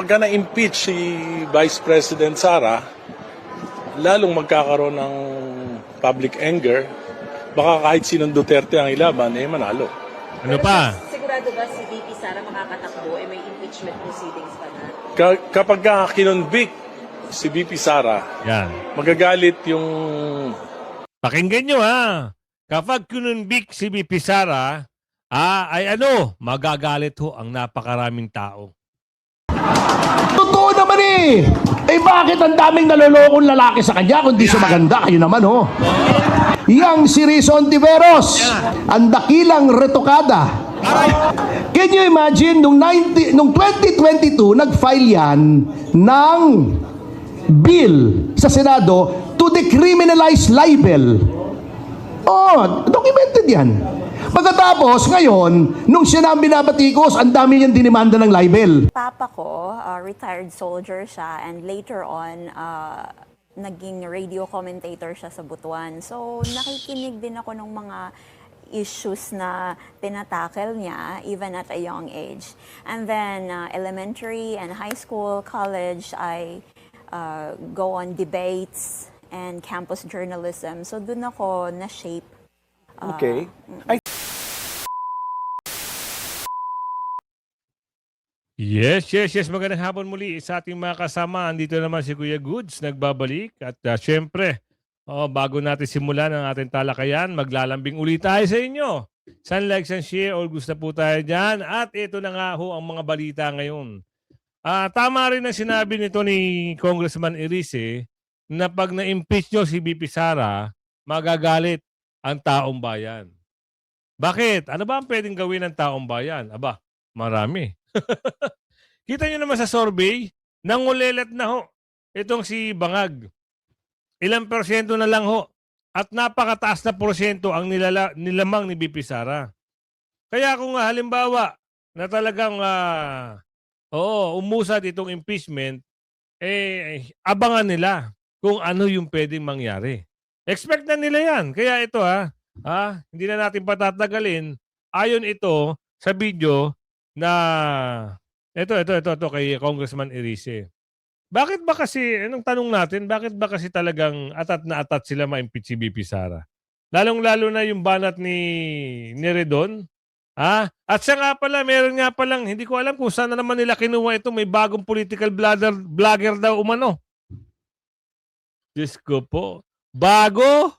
Pagka na-impeach si Vice President Sara, lalong magkakaroon ng public anger. Baka kahit sinong Duterte ang ilaban, manalo. Ano pa? Sigurado ba si VP Sara makakatakbo? May impeachment proceedings pa na? Kapag kinonvict si VP Sara, Yan. magagalit yung... Pakinggan nyo ha. Kapag kinunbik si VP Sara, ay magagalit ho ang napakaraming tao. Totoo naman eh! Bakit ang daming nalolokong lalaki sa kanya kung di siya maganda? Kayo naman ho. Yang si Rizon Tiveros, ang dakilang retokada. Can you imagine, nung 2022, nag-file yan ng bill sa Senado to decriminalize libel. Oh, documented yan. Pagkatapos, ngayon, nung siya na ang binabatikos, ang dami niyang dinimanda ng libel. Papa ko, retired soldier siya, and later on, naging radio commentator siya sa Butuan. So, nakikinig din ako ng mga issues na tinatackle niya, even at a young age. And then, elementary and high school, college, I go on debates and campus journalism. So, dun ako na-shape. Okay. Yes. Magandang hapon muli sa ating mga kasama. Andito naman si Kuya Goods, nagbabalik. At syempre, bago natin simulan ang ating talakayan, maglalambing ulit tayo sa inyo. San like, san share, all gusto po tayo dyan. At ito na nga ho ang mga balita ngayon. Tama rin ang sinabi nito ni Congressman Erice na pag na-impeach nyo si VP Sara, magagalit ang taong bayan. Bakit? Ano ba ang pwedeng gawin ng taong bayan? Aba, marami. Kita nyo naman sa survey, nangulelat na ho itong si Bangag. Ilang porsyento na lang ho. At napakataas na porsyento ang nilamang ni VP Sara. Kaya kung halimbawa na talagang umusad itong impeachment, abangan nila kung ano yung pwedeng mangyari. Expect na nila yan. Kaya ito hindi na natin patatagalin. Ayon ito sa video na ito kay Congressman Erice. Bakit ba kasi, anong tanong natin, bakit ba kasi talagang atat na atat sila ma-impeach si VP Sara? Lalong-lalo na yung banat ni Redon. At siya nga pala, meron nga palang, hindi ko alam kung saan na naman nila kinuha ito, may bagong political vlogger daw umano. Diyos ko po. Bago?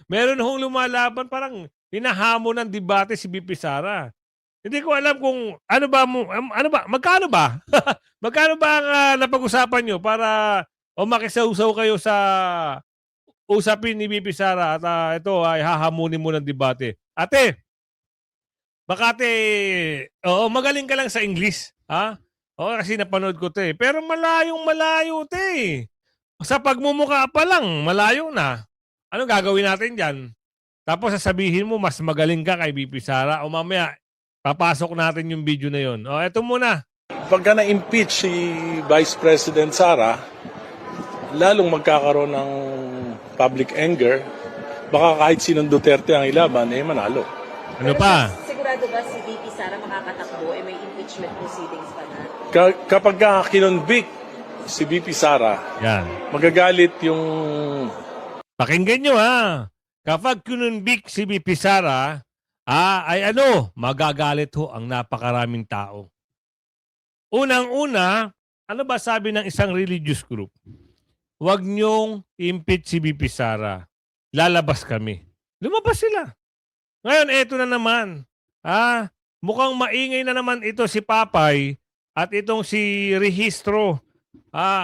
Meron hong lumalaban, parang hinahamon ng debate si VP Sara. Hindi ko alam kung magkano ba? Magkano ba ang napag-usapan nyo para makisausaw kayo sa usapin ni VP Sara at ito ay hahamunin mo ng debate. Ate, magaling ka lang sa English. Kasi napanood ko ito eh. Pero malayo ito eh. Sa pagmumukha pa lang, malayo na. Anong gagawin natin dyan? Tapos sasabihin mo, mas magaling ka kay VP Sara o mamaya, papasok natin yung video na yun. Eto muna. Pagka na-impeach si Vice President Sara, lalong magkakaroon ng public anger. Baka kahit sinong Duterte ang ilaban, manalo. Ano pa? Sigurado ba si VP Sara makakatakbo? May impeachment proceedings pa na? Kapag kinonvict si VP Sara, Yan. magagalit yung... Pakinggan nyo kapag kinunbik si VP Sara, magagalit ho ang napakaraming tao. Unang-una, ano ba sabi ng isang religious group? Huwag niyong impeach si VP Sara. Lalabas kami. Lumabas sila. Ngayon, eto na naman. Mukhang maingay na naman ito si Papay at itong si Rehistro.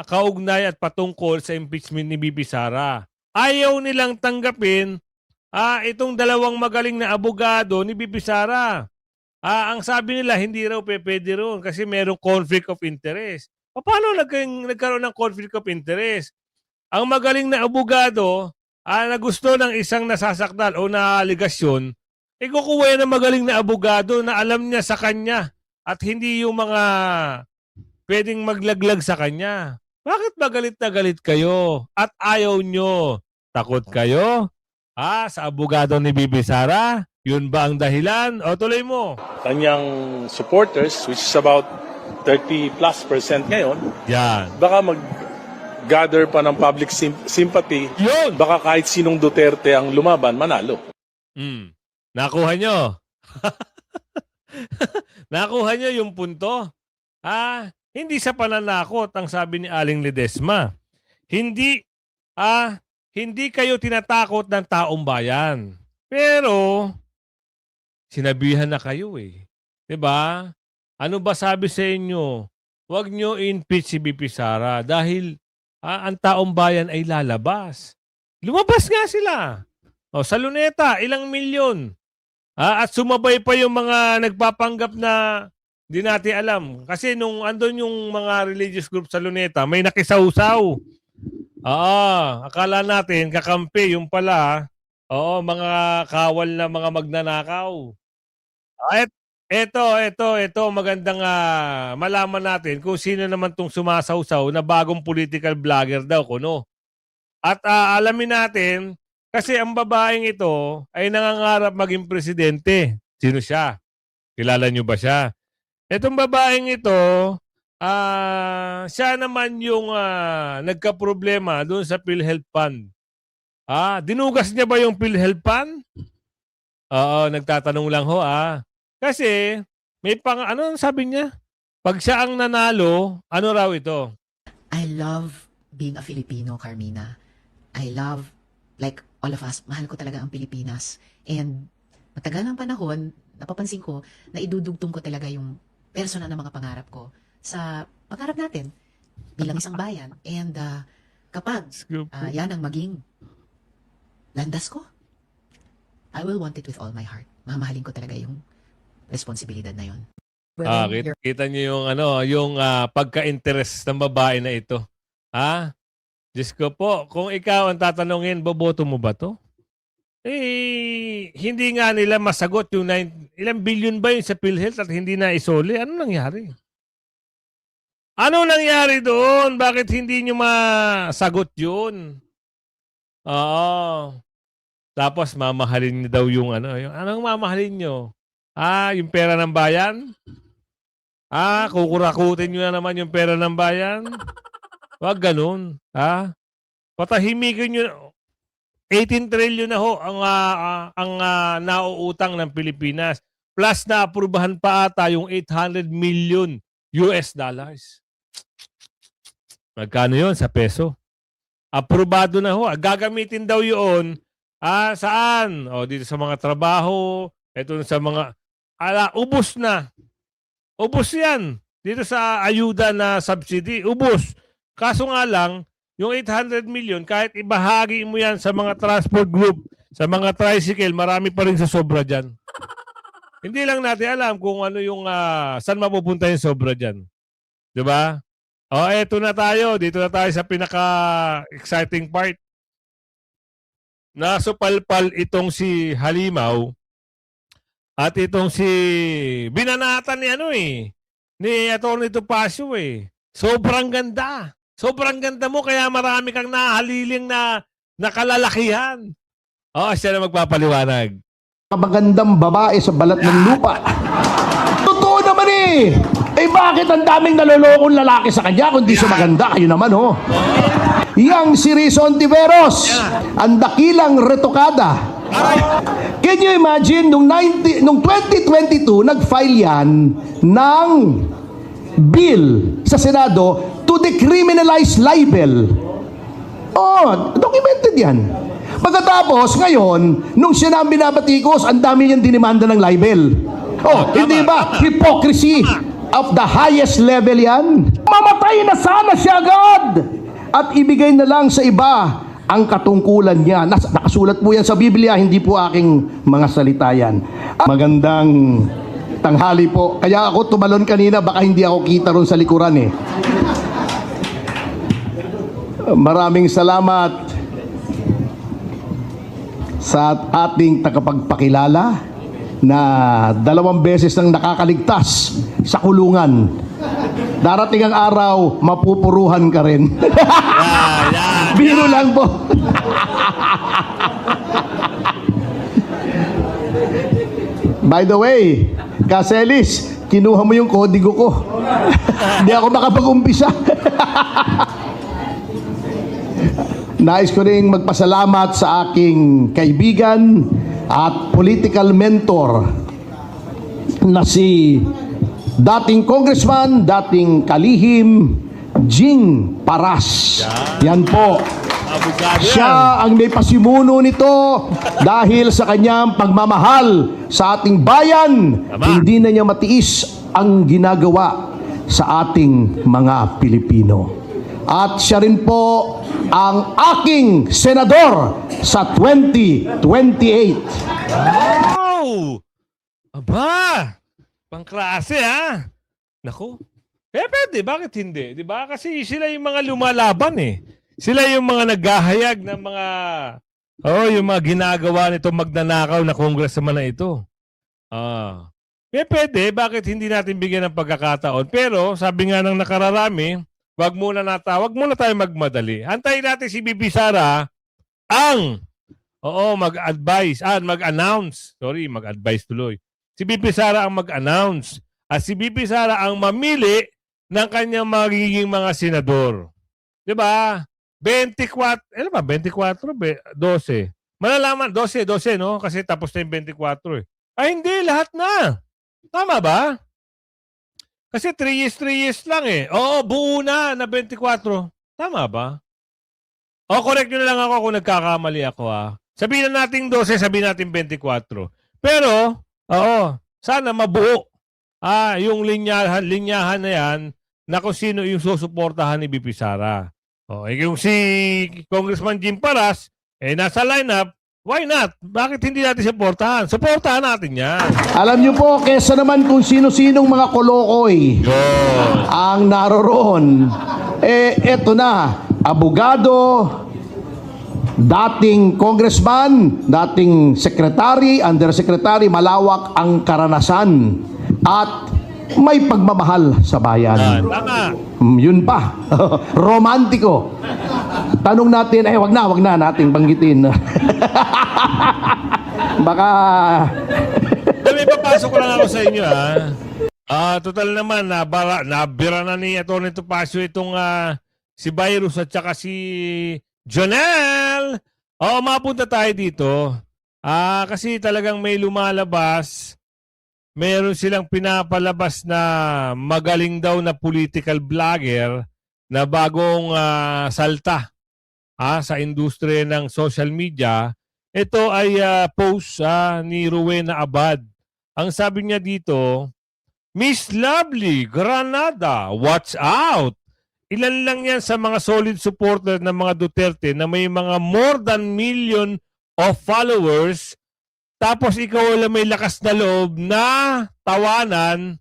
Kaugnay at patungkol sa impeachment ni VP Sara. Ayaw nilang tanggapin itong dalawang magaling na abogado ni VP Sara. Ang sabi nila, hindi raw pwede roon kasi merong conflict of interest. Paano nagkaroon ng conflict of interest? Ang magaling na abogado na gusto ng isang nasasakdal o na aligasyon, kukuha ng magaling na abogado na alam niya sa kanya at hindi yung mga pwedeng maglaglag sa kanya. Bakit ba galit na galit kayo at ayaw nyo? Takot kayo? Sa abogado ni VP Sara? Yun ba ang dahilan? O tuloy mo. Kanyang supporters, which is about 30+% ngayon, Yan. baka mag-gather pa ng public sympathy. Yun! Baka kahit sinong Duterte ang lumaban, manalo. Nakuha nyo. Nakuha nyo yung punto. Hindi sa pananakot ang sabi ni Aling Ledesma. Hindi kayo tinatakot ng taong bayan. Pero, sinabihan na kayo eh. 'Di ba? Ano ba sabi sa inyo? Huwag nyo impeach si BP Sara dahil ang taong bayan ay lalabas. Lumabas nga sila. Sa Luneta, ilang milyon. At sumabay pa yung mga nagpapanggap na di natin alam. Kasi nung andun yung mga religious group sa Luneta, may nakisawsaw. Akala natin kakampi, yung pala, mga kawal na mga magnanakaw. Ito, magandang malaman natin kung sino naman tong sumasawsaw na bagong political vlogger daw, kuno. At alamin natin, kasi ang babaeng ito ay nangangarap maging presidente. Sino siya? Kilala niyo ba siya? Itong babaeng ito, siya naman yung nagka-problema doon sa PhilHealth Fund. Dinugas niya ba yung PhilHealth Fund? Oo, nagtatanong lang ho Kasi may ano sabi niya? Pag siya ang nanalo, ano raw ito? I love being a Filipino, Carmina. I love, like all of us, mahal ko talaga ang Pilipinas. And matagal ng panahon, napapansin ko na idudugtong ko talaga yung personal na mga pangarap ko sa pangarap natin bilang isang bayan. And kapag yan ang maging landas ko, I will want it with all my heart. Mamahalin ko talaga yung responsibilidad na yun. Kita niyo yung pagka-interest ng babae na ito. Diyos ko po, kung ikaw ang tatanungin, boboto mo ba to? Hindi nga nila masagot yung ilang billion ba yun sa PhilHealth at hindi na isoli? Ano nangyari? Ano nangyari doon? Bakit hindi nyo masagot yun? Tapos mamahalin niyo daw yung anong mamahalin nyo? Yung pera ng bayan? Kukurakutin nyo na naman yung pera ng bayan? Wag ganun. Patahimikin nyo. 18 trillion na ho ang nauutang ng Pilipinas. Plus na aprubahan pa ata yung 800 million US dollars. Magkano yun sa peso? Aprobado na ho. Gagamitin daw yun. Saan? Dito sa mga trabaho. Ito sa mga ubos na. Ubos yan. Dito sa ayuda na subsidy. Ubos. Kaso nga lang, yung 800 million, kahit ibahagi mo yan sa mga transport group, sa mga tricycle, marami pa rin sa sobra dyan. Hindi lang natin alam kung ano yung saan mapupunta yung sobra dyan. Diba? Eto na tayo. Dito na tayo sa pinaka-exciting part. Nasupalpal itong si Halimaw at itong si binanatan ni Atty. Topacio Sobrang ganda. Sobrang ganda mo kaya marami kang nahaliling na nakalalakihan. Siya na magpapaliwanag. Magandang babae sa balat ng lupa. Totoo naman bakit ang daming nalolokong lalaki sa kanya kung di siya maganda? Kayo naman Yang si Rizon Tiveros, ang dakilang retokada. Can you imagine, nung 2022, nag-file yan ng bill sa Senado to decriminalize libel. Documented yan. Pagkatapos, ngayon, nung siya na ang binabatikos, ang dami niyang dinimanda ng libel. Hindi ba? Hypocrisy of the highest level yan. Mamatay na sana siya agad at ibigay na lang sa iba ang katungkulan niya. Nakasulat po yan sa Biblia, hindi po aking mga salita yan. Magandang tanghali po. Kaya ako tumalon kanina, baka hindi ako kita ron sa likuran Maraming salamat sa ating tagapagpakilala na 2 beses nang nakakaligtas sa kulungan. Darating ang araw, mapupuruhan ka rin. Biro lang po. By the way, Kaselis, kinuha mo yung kodigo ko. Hindi ako makapag-umpisa. Nais ko rin magpasalamat sa aking kaibigan at political mentor na si dating congressman, dating kalihim, Jing Paras. Yan po. Abogado yan. Siya ang may pasimuno nito dahil sa kanyang pagmamahal sa ating bayan. Tama. Hindi na niya matiis ang ginagawa sa ating mga Pilipino. At siya rin po ang aking senador sa 2028. Wow! Aba! Pangklase ha? Naku. Pwede. Bakit hindi? Di ba? Kasi sila yung mga lumalaban eh. Sila yung mga naghahayag ng mga yung mga ginagawa nito magnanakaw na congressman na ito. Pwede. Bakit hindi natin bigyan ng pagkakataon? Pero sabi nga ng nakararami, wag muna tayo magmadali. Antayin natin si Bibi Sara ang mag-announce. Sorry, mag-advise tuloy. Si Bibi Sara ang mag-announce. At si Bibi Sara ang mamili ng kanyang magiging mga senador. 'Di ba? 24, 24, 12. Malalaman, 12, no? Kasi tapos na yung 24 eh. Ay, hindi, lahat na. Tama ba? Kasi 3 years lang eh. Oo, buo na 24. Tama ba? O, correct nyo na lang ako kung nagkakamali ako ha. Sabihin na natin 12, sabihin natin 24. Pero, sana mabuo. Yung linyahan na yan na kung sino yung susuportahan ni BP Sara. Yung si Congressman Jim Paras, nasa lineup, why not? Bakit hindi natin supportahan? Supportahan natin yan. Alam niyo po, kesa naman kung sino-sinong mga kolokoy ang naroroon, eto na, abogado, dating congressman, dating secretary, undersecretary, malawak ang karanasan at may pagmamahal sa bayan. Tama. Yun pa. Romantiko. Tanong natin, wag na nating banggitin. Baka May papasok ko lang ako sa inyo total naman nabira na ni Atty. Topacio itong si Virus at saka si Jonel. Mapunta tayo dito. Kasi talagang may lumalabas. Meron silang pinapalabas na magaling daw na political vlogger na bagong salta sa industriya ng social media. Ito ay post ni Rowena Abad. Ang sabi niya dito, Miss Lovely Granada, watch out! Ilan lang yan sa mga solid supporter ng mga Duterte na may mga more than million of followers. Tapos ikaw wala may lakas na loob na tawanan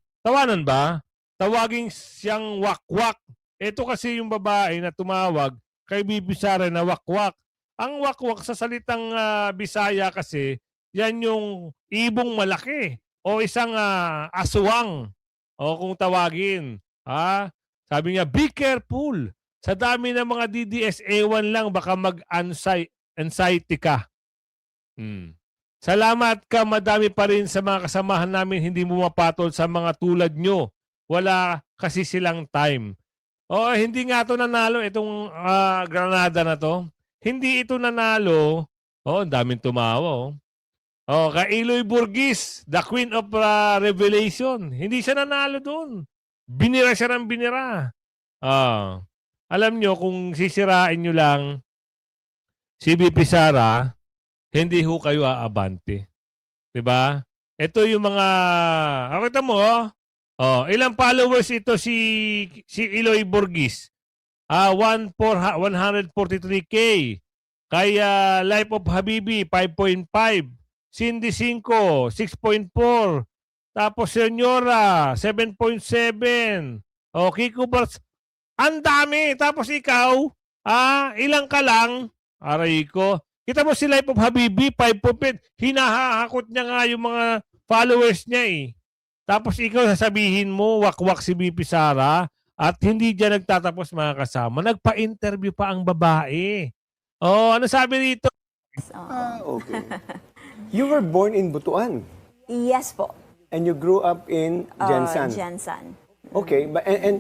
ba? Tawaging siyang wakwak. Ito kasi yung babae na tumawag kay Bibi Sara na wakwak. Ang wakwak sa salitang Bisaya kasi, yan yung ibong malaki o isang aswang kung tawagin. Sabi niya, be careful. Sa dami ng mga DDS, ewan lang, baka mag-anxiety ka. Salamat ka, madami pa rin sa mga kasamahan namin hindi mo mapatol sa mga tulad nyo. Wala kasi silang time. Hindi nga ito nanalo itong Granada na to. Hindi ito nanalo. Ang daming tumawa. Kay Eloy Burgis, the Queen of Revelation. Hindi siya nanalo doon. Binira siya ng binira. Alam nyo, kung sisirain nyo lang si BP Sara, hindi ho kayo aabante. Diba? Ito yung mga... Kita mo, ilang followers ito si Eloy Burgis? 143K. Kaya Life of Habibi, 5.5. Cindy 5, 6.4. Tapos Senyora, 7.7. Kiko Bars, ang dami. Tapos ikaw, ilang ka lang? Aray ko. Kita mo si Life of Habibi, 5.5. Hinahakot niya nga yung mga followers niya eh. Tapos ikaw sasabihin mo, wakwak si BP Sara at hindi dyan nagtatapos mga kasama. Nagpa-interview pa ang babae. Ano sabi rito? Okay. You were born in Butuan. Yes po. And you grew up in Jensan. Jensan. Okay, but and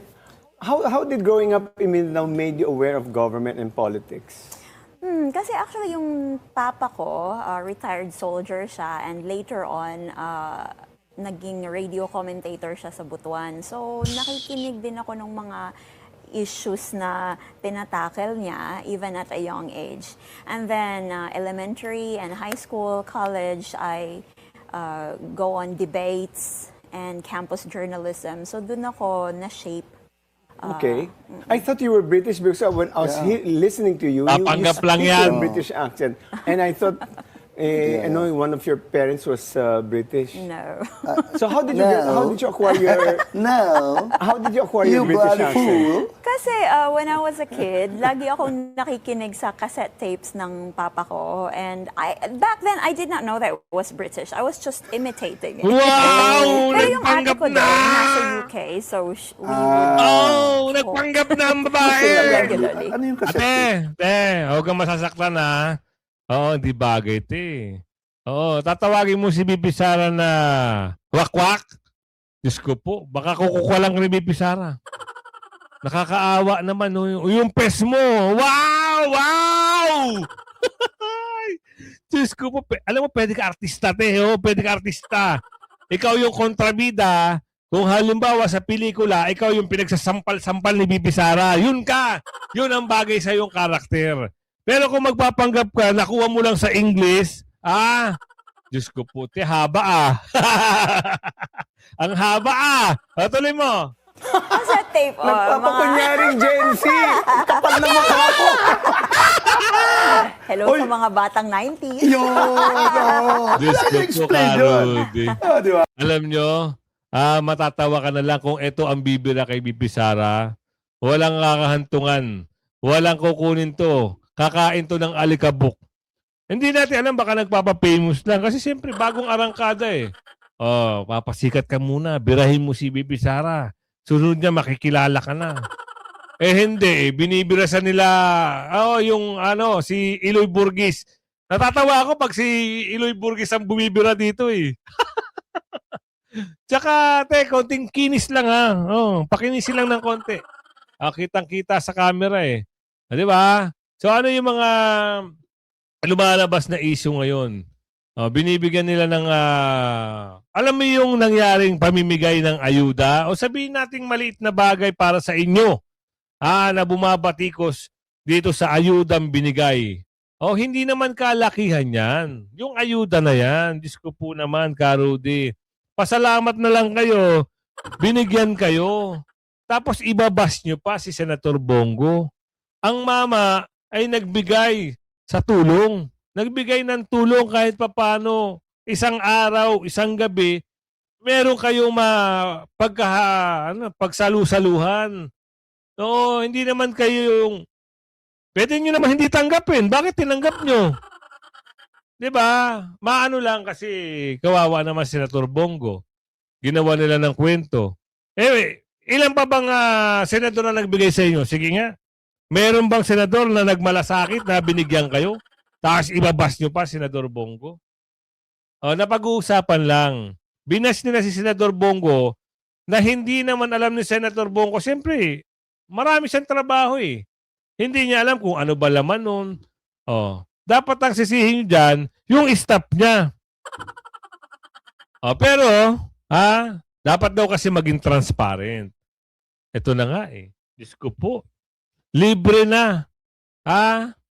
how did growing up in Mindanao made you aware of government and politics? Kasi actually yung papa ko, retired soldier siya, and later on, naging radio commentator siya sa Butuan. So nakikinig din ako ng mga issues na tinatackle niya even at a young age. And then elementary and high school, college, I go on debates and campus journalism. So dun ako na-shape. Okay. I thought you were British because when I was listening to you, you Papanggap lang speak yan. with a British accent. And I thought, I know one of your parents was British. No. So how did you No. how did you acquire your No. how did you acquire your You British bloody accent? fool. Kasi when I was a kid, lagi akong nakikinig sa cassette tapes ng papa ko. And back then, I did not know that it was British. I was just imitating it. Wow! Pero yung ate Nagpanggap ko na! din, nasa UK, so we would Oh! Nagpanggap na ang babae! regularly. Ano yung Ate, cassette? huwag kang masasaktan ha. Oo, hindi bagay ito eh. Oo, tatawagin mo si Bibi Sara na wakwak. Diyos ko po, baka kukuha lang ni Bibi Sara. Nakakaawa naman. Oh, yung pes mo. Wow! Wow! Diyos ko po, alam mo, pwede ka artista, te. Oh, pwede ka artista. Ikaw yung kontrabida. Kung halimbawa sa pelikula, ikaw yung pinagsasampal-sampal ni Bibi Sara. Yun ka. Yun ang bagay sa iyong karakter. Pero kung magpapanggap ka, nakuha mo lang sa English, Diyos ko po, te, haba Ang haba Tuloy mo. Cassette tape. Nagpapakunyaring Gen Z. Kapal na mukha ko. Hello sa mga batang 90s. Diyos ko po, Explain yun. Karudi. Di ba? Alam nyo, matatawa ka na lang kung ito ang bibira kay Bibi Sara. Walang kakahantungan. Walang kukunin to. Kakain to ng alikabok. Hindi natin alam, baka nagpapa-famous lang. Kasi siyempre, bagong arangkada eh. Oh, papasikat ka muna. Birahin mo si Bibi Sara. Sunod niya, makikilala ka na. Hindi eh. Binibirasan nila, si Eloy Burgis. Natatawa ako pag si Eloy Burgis ang bumibira dito eh. Tsaka, konting kinis lang ha. Pakinisin lang ng konti. Kitang-kita sa camera eh. Di ba? So ano yung mga lumalabas na issue ngayon? Binibigyan nila ng, alam mo yung nangyaring pamimigay ng ayuda? O sabihin nating maliit na bagay para sa inyo na bumabatikos dito sa ayudang binigay. Hindi naman kalakihan yan. Yung ayuda na yan, Diyos ko po naman, Karudi. Pasalamat na lang kayo, binigyan kayo. Tapos ibabas nyo pa si Senator Bongo. Ang mama ay nagbigay sa tulong. Nagbigay ng tulong kahit papano. Isang araw, isang gabi, meron kayong pagsalu-saluhan. So, hindi naman kayo yung pwede nyo naman hindi tanggapin. Bakit tinanggap nyo? Diba? Maano lang kasi kawawa naman si Senator Bongo. Ginawa nila ng kwento. Ilan pa bang senador na nagbigay sa inyo? Sige nga. Meron bang senador na nagmalasakit na binigyan kayo? Tapos ibabas nyo pa, Senador Bongo? Napag-uusapan lang. Binas nila si Senador Bongo na hindi naman alam ni Senator Bongo. Siyempre, marami siyang trabaho eh. Hindi niya alam kung ano ba laman nun. Dapat ang sisihin nyo dyan, yung staff niya. Pero, dapat daw kasi maging transparent. Ito na nga eh. Diyos ko po. Libre na.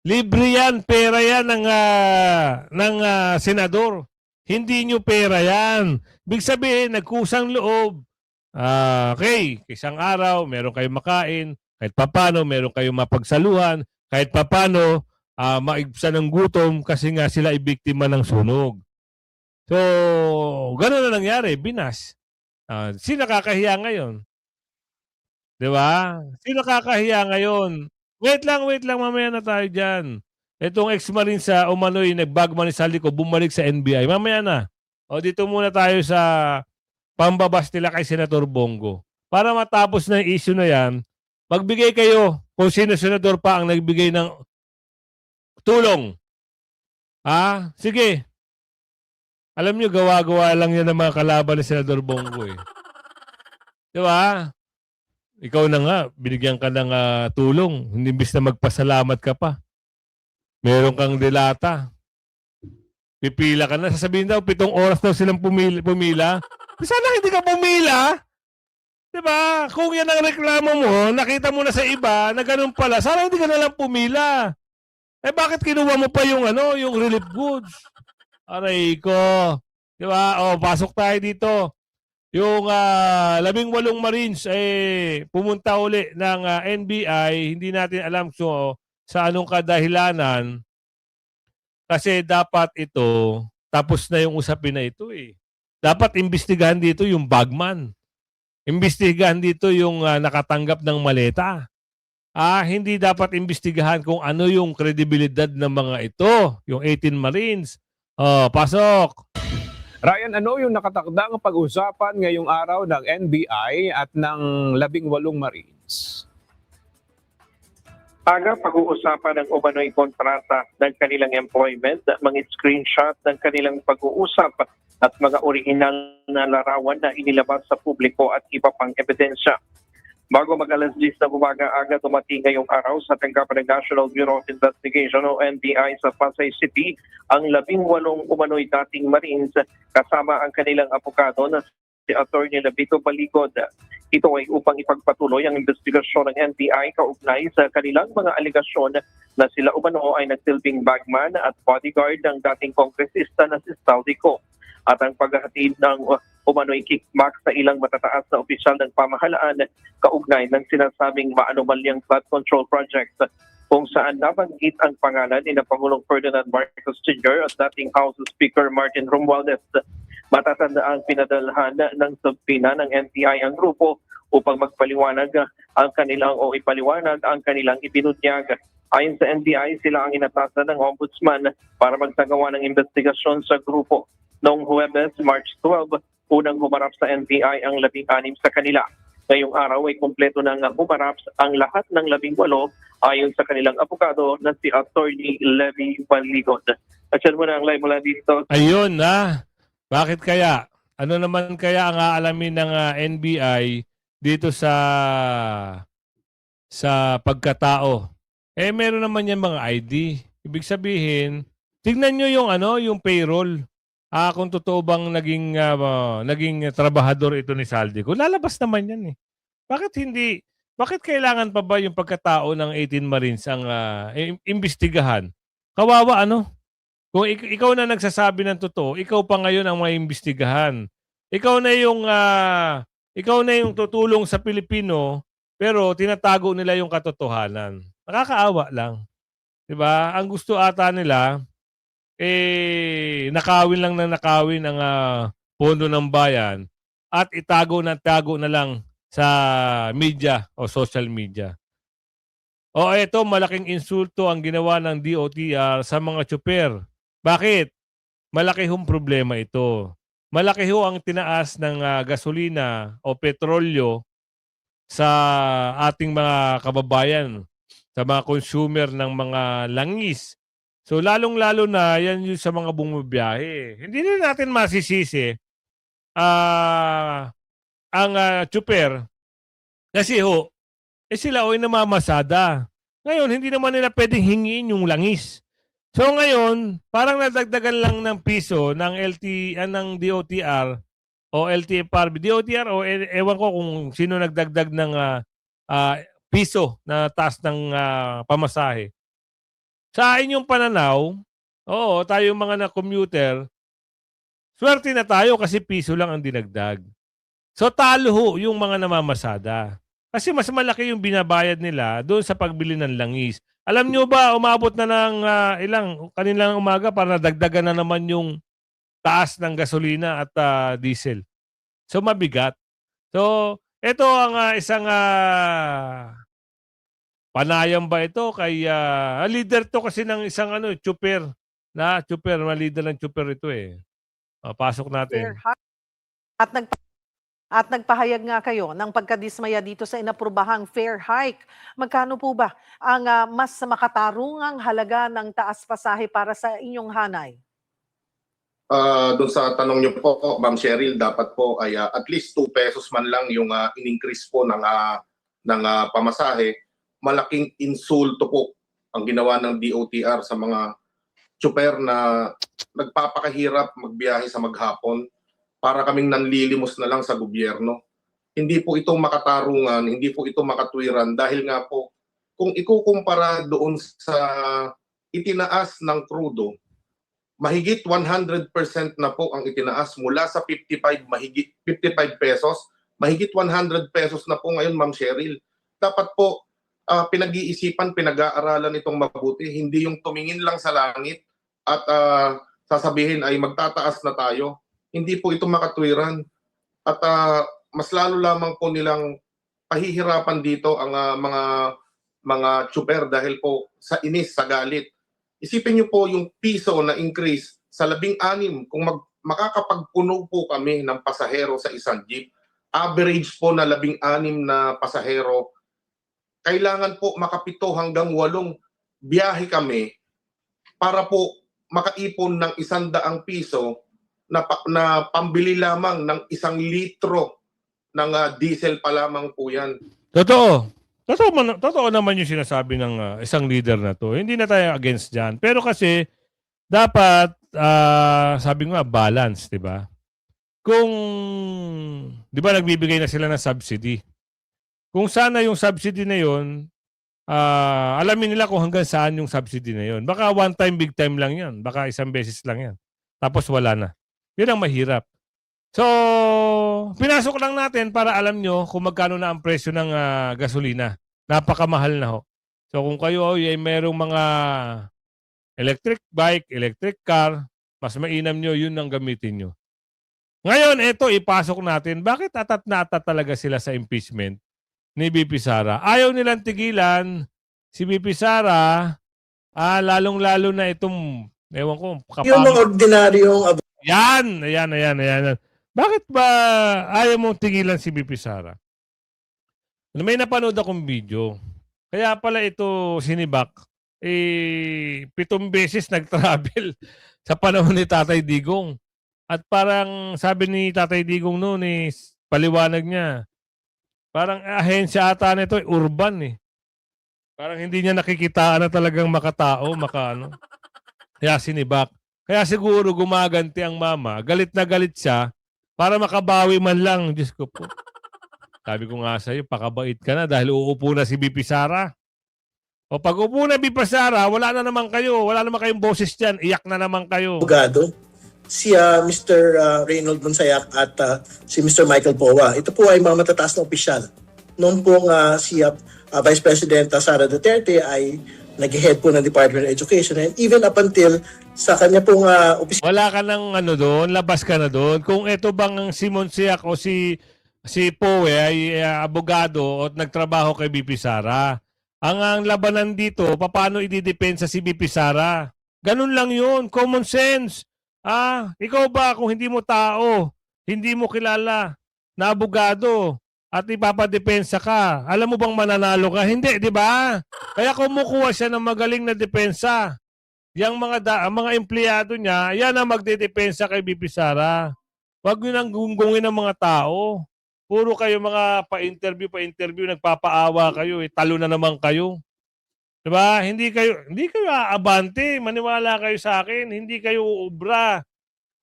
Libre yan. Pera yan ng senador. Hindi nyo pera yan. Big sabihin, nagkusang loob. Okay, isang araw, meron kayong makain. Kahit papano, meron kayong mapagsaluhan. Kahit papano, maigsa ng gutom kasi nga sila ay biktima ng sunog. So, gano'n na nangyari. Binas. Sino nakakahiya ngayon? Diba? Sino nakakahiya ngayon? Wait lang, mamaya na tayo dyan. Itong ex-marine sa Umanoy, nagbagman sa liko, bumalik sa NBI. Mamaya na. Dito muna tayo sa pambabas nila kay Senator Bongo. Para matapos na yung issue na yan, magbigay kayo kung sino senador pa ang nagbigay ng tulong. Sige. Alam nyo, gawa-gawa lang yan ng mga kalaban ni Senador Bongo eh. Di ba? Ikaw na nga, binigyan ka ng tulong. Hindi imbis na magpasalamat ka pa. Meron kang delata. Pipila ka na. Sasabihin daw, 7 oras daw silang pumila. Sana hindi ka pumila. Diba? Kung yan ang reklamo mo, nakita mo na sa iba na ganun pala, sana hindi ka na lang pumila. Eh bakit kinuha mo pa yung yung relief goods? Aray ko. Diba? O, pasok tayo dito. Yung 18 Marines pumunta uli ng NBI, hindi natin alam sa anong kadahilanan kasi dapat ito, tapos na yung usapin na ito eh. Dapat imbestigahan dito yung bagman. Imbestigahan dito yung nakatanggap ng maleta. Hindi dapat imbestigahan kung ano yung kredibilidad ng mga ito, yung 18 Marines. Pasok! Ryan, ano yung nakatakdang pag-usapan ngayong araw ng NBI at ng 18 Marines? Pag-uusapan ng umano'y kontrata ng kanilang employment, mga screenshot ng kanilang pag-uusap at mga orihinal na larawan na inilabas sa publiko at iba pang ebidensya. Bago mag-alas 10 na umaga-aga, dumating ngayong araw sa tanggapan ng National Bureau of Investigation o NBI sa Pasay City ang 18 umano'y dating Marines kasama ang kanilang abogado na si Attorney Labito Baligod. Ito ay upang ipagpatuloy ang investigasyon ng NBI kaugnay sa kanilang mga aligasyon na sila umano ay nagsilbing bagman at bodyguard ng dating kongresista na si Saldico. At ang paghahatid ng umano'y kickback sa ilang matataas na opisyal ng pamahalaan kaugnay ng sinasabing maanumalyang flood control project kung saan nabanggit ang pangalan ni Pangulong Ferdinand Marcos Jr. at dating House Speaker Martin Romualdez. Matatanda ang pinadalhan ng subpina ng NBI ang grupo upang magpaliwanag ang kanilang ipaliwanag ang kanilang ibinunyag. Ayon sa NBI, sila ang inatasan ng Ombudsman para magsagawa ng investigasyon sa grupo. Noong Huwebes, March 12, unang humarap sa NBI ang 16 sa kanila. Ngayong araw ay kumpleto nang humarap ang lahat ng 18 ayon sa kanilang abogado na si Attorney Levy Baligod. At mo na ang live mula dito. Ayun na. Bakit kaya? Ano naman kaya ang aalamin ng NBI dito sa pagkatao? Meron naman yan mga ID. Ibig sabihin, tignan nyo yung payroll. Kung totoo bang naging trabahador ito ni Saldico, lalabas naman yan eh. Bakit kailangan pa ba yung pagkatao ng 18 Marines ang imbestigahan? Kawawa Kung ikaw na nagsasabi ng totoo, ikaw pa ngayon ang maimbestigahan. Ikaw na yung tutulong sa Pilipino, pero tinatago nila yung katotohanan. Nakakaawa lang. 'Di ba? Ang gusto ata nila nakawin lang ng nakawin ang pondo ng bayan at itago na lang sa media o social media. Ito, malaking insulto ang ginawa ng DOTR sa mga tsuper. Bakit? Malaki hong problema ito. Malaki ho ang tinaas ng gasolina o petrolyo sa ating mga kababayan, sa mga consumer ng mga langis. So lalong-lalo na yan yung sa mga bumabiyahe. Hindi na natin masisisi ang tsuper kasi sila ay namamasada. Ngayon, hindi naman nila pwedeng hingiin yung langis. So ngayon, parang nadagdagan lang ng piso ng ng DOTR o LTFRB. DOTR o ewan ko kung sino nagdagdag ng piso na taas ng pamasahe. Sa inyong pananaw, tayo mga na-commuter, swerte na tayo kasi piso lang ang dinagdag. So talo ho yung mga namamasada. Kasi mas malaki yung binabayad nila doon sa pagbili ng langis. Alam nyo ba, umabot na ng kanilang umaga para nadagdagan na naman yung taas ng gasolina at diesel. So mabigat. So ito ang isang panayam ba ito kay leader to kasi ng isang tsuper. Leader ng tsuper ito eh. Pasok natin. At nagpahayag nga kayo ng pagkadismaya dito sa inaprubahang fare hike. Magkano po ba ang mas makatarungang halaga ng taas pasahe para sa inyong hanay? doon sa tanong niyo po, Ma'am Cheryl, dapat po ay at least 2 pesos man lang yung in-increase po ng pamasahe. Malaking insulto po ang ginawa ng DOTR sa mga tsuper na nagpapakahirap magbiyahe sa maghapon para kaming nanlilimos na lang sa gobyerno. Hindi po ito makatarungan, hindi po ito makatwiran dahil nga po kung ikukumpara doon sa itinaas ng krudo, mahigit 100% na po ang itinaas mula sa 55 pesos, mahigit 100 pesos na po ngayon, Ma'am Cheryl. Dapat po pinag-iisipan, pinag-aaralan itong mabuti, hindi yung tumingin lang sa langit at sasabihin ay magtataas na tayo. Hindi po ito makatwiran. At mas lalo lamang po nilang pahihirapan dito ang mga tsuper dahil po sa inis, sa galit. Isipin niyo po yung piso na increase sa 16 kung makakapagpuno po kami ng pasahero sa isang jeep. Average po na 16 na pasahero. Kailangan po makapito hanggang 8 biyahe kami para po makaipon ng 100 piso na pambili lamang ng 1 litro ng diesel pa lamang po yan. Totoo. Totoo naman yung sinasabi ng isang leader na to. Hindi na tayo against dyan. Pero kasi, dapat, sabi nga, balance, di ba? Kung, di ba, nagbibigay na sila ng subsidy. Kung sana yung subsidy na yun, alamin nila kung hanggang saan yung subsidy na yun. Baka one time, big time lang yan. Baka isang beses lang yan. Tapos wala na. Yun ang mahirap. So, pinasok lang natin para alam nyo kung magkano na ang presyo ng gasolina. Napakamahal na ho. So, kung kayo ay merong mga electric bike, electric car, mas mainam nyo, yun ang gamitin nyo. Ngayon, ito, ipasok natin. Bakit atat na atat talaga sila sa impeachment ni BP Sara? Ayaw nilang tigilan si BP Sara, lalong-lalo na itong, ewan ko, Yung mga ordinaryong Ayan. Bakit ba ayaw mong tigilan si BP Sara? May napanood akong video. Kaya pala ito sinibak, 7 beses nag-travel sa panahon ni Tatay Digong. At parang sabi ni Tatay Digong noon, paliwanag niya, parang ahensya ata nito, urban eh. Parang hindi niya nakikitaan na talagang makatao, makaano. Kaya sinibak. Kaya siguro gumaganti ang mama, galit na galit siya, para makabawi man lang. Diyos ko po. Sabi ko nga sa'yo, pakabait ka na dahil uupo na si BP Sara. O pag upo na BP Sara, wala na naman kayo. Wala naman kayong boses dyan. Iyak na naman kayo. abogado, si Mr. Reynold Monsayak at si Mr. Michael Powa. Ito po ay mga matataas na opisyal. Noon pong si Vice President Sara Duterte ay nag-head po ng Department of Education and even up until sa kanya pong opisina. Wala ka ng doon, labas ka na doon. Kung ito bang si Monsiak o si Poe ay abogado o nagtrabaho kay BP Sara, ang labanan dito, paano ididepensa si BP Sara? Ganun lang yun, common sense. Ikaw ba kung hindi mo tao, hindi mo kilala na abogado, at ipapadepensa ka, alam mo bang mananalo ka? Hindi, di ba? Kaya kumukuha siya ng magaling na depensa. Yang mga empleyado niya, yan ang magdedepensa kay BP Sara. Huwag nyo nang gunggungin ng mga tao. Puro kayo mga pa-interview, nagpapaawa kayo. Talo na naman kayo. Di ba? Hindi kayo aabante. Maniwala kayo sa akin. Hindi kayo uubra.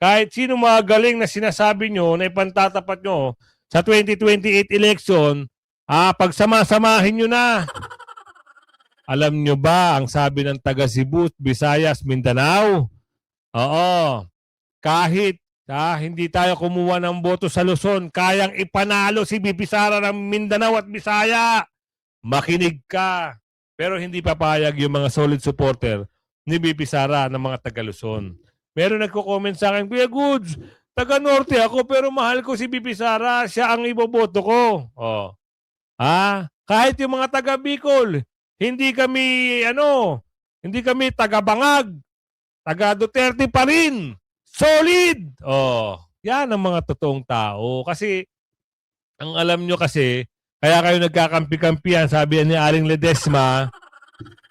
Kahit sino mga galing na sinasabi nyo, na ipantatapat nyo, sa 2028 election, pagsama-samahin nyo na. Alam nyo ba ang sabi ng taga Cebu, Visayas, Mindanao? Oo. Kahit hindi tayo kumuha ng boto sa Luzon, kayang ipanalo si BP Sara ng Mindanao at Bisaya. Makinig ka. Pero hindi papayag yung mga solid supporter ni BP Sara ng mga taga Luzon. Meron nagko-comment sa akin, Kuya Goods, taga-norte ako pero mahal ko si BP Sara, siya ang iboboto ko. Kahit yung mga taga-Bicol, hindi kami taga-Bangag, taga-Duterte pa rin. Solid! Yan ang mga totoong tao. Kasi, ang alam nyo kasi, kaya kayo nagkakampi-kampihan, sabi ni Aling Ledesma,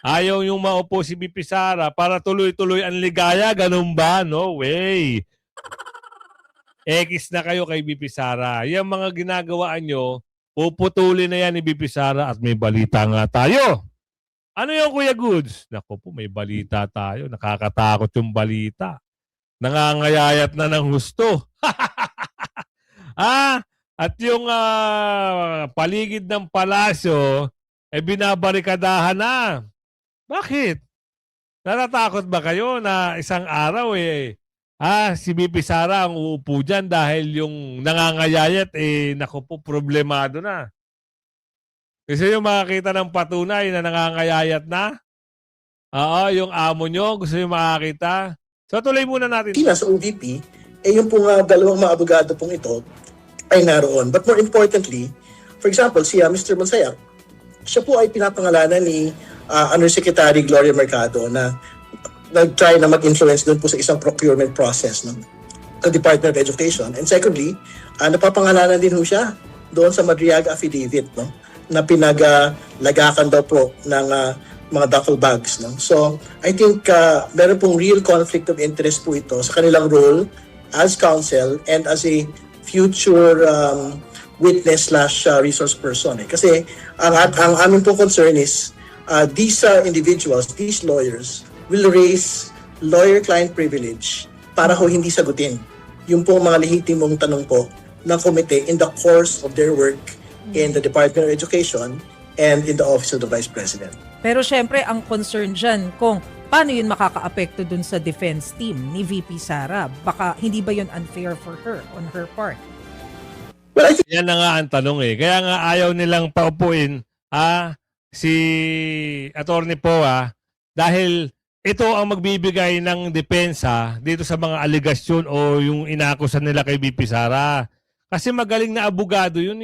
ayaw yung maupo si BP Sara para tuloy-tuloy ang ligaya, ganun ba? No way. X na kayo kay BP Sara. Yung mga ginagawaan nyo, puputulin na yan ni BP Sara at may balita nga tayo. Ano yung Kuya Goods? Naku po, may balita tayo. Nakakatakot yung balita. Nangangayayat na ng husto. At yung paligid ng palasyo, binabarikadahan na. Bakit? Natatakot ba kayo na isang araw si BP Sara ang uupo dyan dahil yung nangangayayat, naku po, problemado na. Gusto nyo makakita ng patunay na nangangayayat na? Oo, yung amo nyo, gusto nyo makakita? So tuloy muna natin. Sa OVP, yung pong dalawang mga abogado pong ito ay naroon. But more importantly, for example, si Mr. Monsayak, siya po ay pinapangalanan ni Undersecretary Gloria Mercado na nag-try na mag-influence doon po sa isang procurement process ng Department of Education. And secondly, napapangalanan din po siya doon sa Madriaga Affidavit, no, na pinaglagakan daw po ng mga duffel bags. No? So, I think meron pong real conflict of interest po ito sa kanilang role as counsel and as a future witness / resource person. Kasi ang aming pong concern is these individuals, these lawyers, will raise lawyer-client privilege para ho hindi sagutin yung pong mga lehitimong tanong po ng komite in the course of their work in the Department of Education and in the Office of the Vice President. Pero syempre, ang concern dyan kung paano yun makaka-apekto dun sa defense team ni VP Sara. Baka hindi ba yun unfair for her on her part? Well, I think Yan na nga ang tanong Kaya nga ayaw nilang paupuin si Attorney Poa dahil ito ang magbibigay ng depensa dito sa mga aligasyon o yung inakusan nila kay BP Sara. Kasi magaling na abogado yun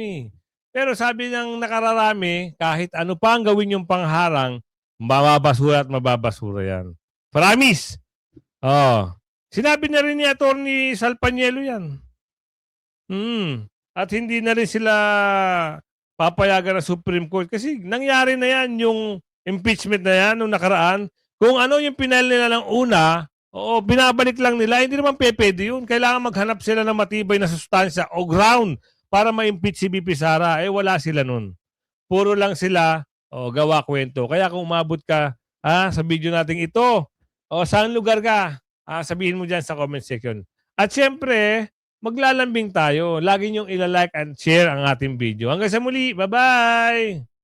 Pero sabi ng nakararami, kahit ano pa ang gawin yung pangharang, mababasura at mababasura yan. Promise! Sinabi na rin ni Atty. Salpanielo yan. At hindi na rin sila papayagan ng Supreme Court. Kasi nangyari na yan yung impeachment na yan nung nakaraan. Kung ano yung pinal nila ng una, binabalik lang nila, hindi naman pwede yun. Kailangan maghanap sila ng matibay na sustansya o ground para ma-impeach si BP Sara. Wala sila nun. Puro lang sila gawa kwento. Kaya kung umabot ka sa video natin ito, saan lugar ka, sabihin mo dyan sa comment section. At syempre, maglalambing tayo. Lagi niyong ilalike and share ang ating video. Hanggang sa muli. Bye-bye!